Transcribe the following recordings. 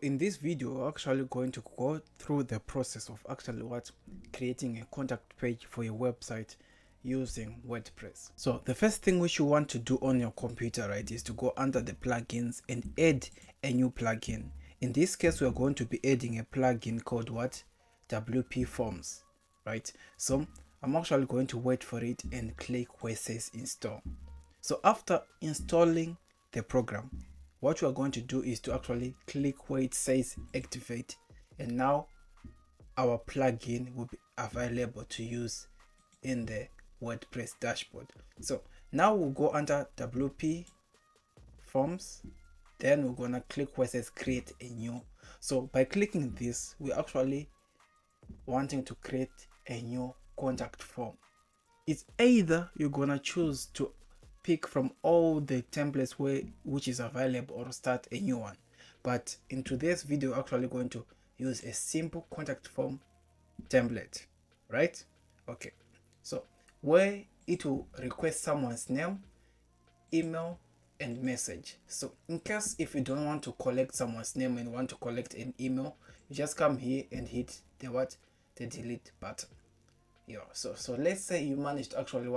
In this video, we're actually going to go through the process of creating a contact page for your website using WordPress. So the first thing which you want to do on your computer, right, is to go under the plugins and add a new plugin. In this case, we're going to be adding a plugin called WPforms, right? So I'm actually going to wait for it and click where it says install. So after installing the program, what you are going to do is to actually click where it says activate, and now our plugin will be available to use in the WordPress dashboard. So now we'll go under WP Forms, then we're gonna click where it says create a new. So by clicking this, we're actually wanting to create a new contact form. It's either you're gonna choose to pick from all the templates which is available or start a new one, but in today's video we're actually going to use a simple contact form template, right? Okay, so where it will request someone's name, email and message. So in case if you don't want to collect someone's name and want to collect an email, you just come here and hit the delete button. Yeah, so let's say you managed to actually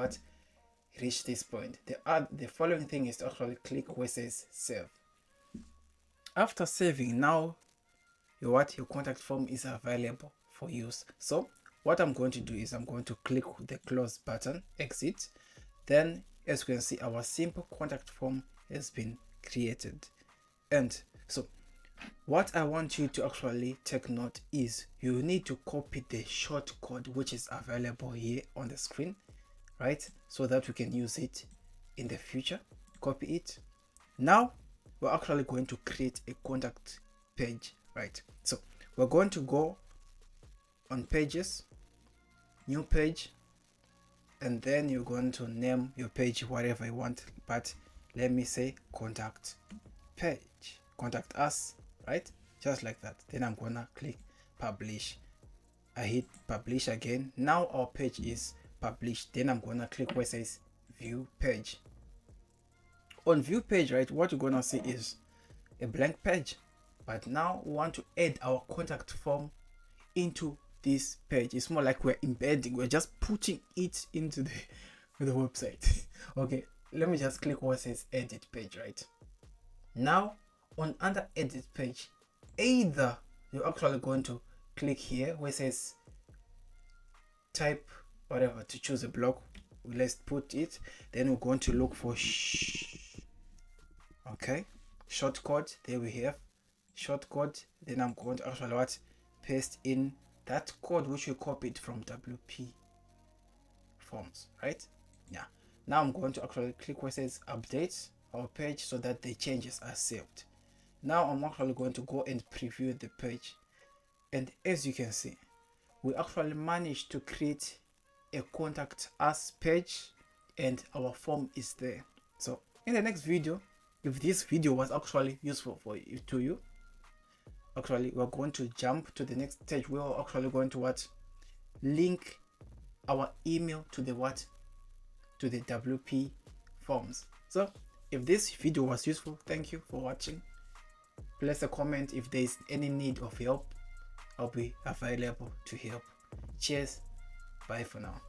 reach this point. The following thing is to actually click where it says save. After saving, now your contact form is available for use. So what I'm going to do is I'm going to click the close button, exit. Then as you can see, our simple contact form has been created. And so what I want you to actually take note is you need to copy the shortcode which is available here on the screen, right, so that we can use it in the future. Copy it. Now we're actually going to create a contact page, right? So we're going to go on pages, new page, and then you're going to name your page whatever you want, but let me say contact page, contact us, right? Just like that. Then I'm gonna click publish. I hit publish again. Now our page is published. Then I'm gonna click where it says view page. On view page, right, what you're gonna see is a blank page, but now we want to add our contact form into this page. It's more like we're embedding, we're just putting it into the website. Okay, let me just click where it says edit page, right? Now on under edit page, either you're actually going to click here where it says type whatever to choose a block. Let's put it. Then we're going to look for okay, shortcode. There we have shortcode. Then I'm going to actually paste in that code which we copied from WP Forms, right? Yeah. Now I'm going to actually click where it says update our page so that the changes are saved. Now I'm actually going to go and preview the page, and as you can see, we actually managed to create a contact us page and our form is there. So in the next video, if this video was actually useful for you, actually we're going to jump to the next stage. We're actually going to link our email to the WP Forms. So if this video was useful, thank you for watching. Place a comment if there is any need of help. I'll be available to help. Cheers. Bye for now.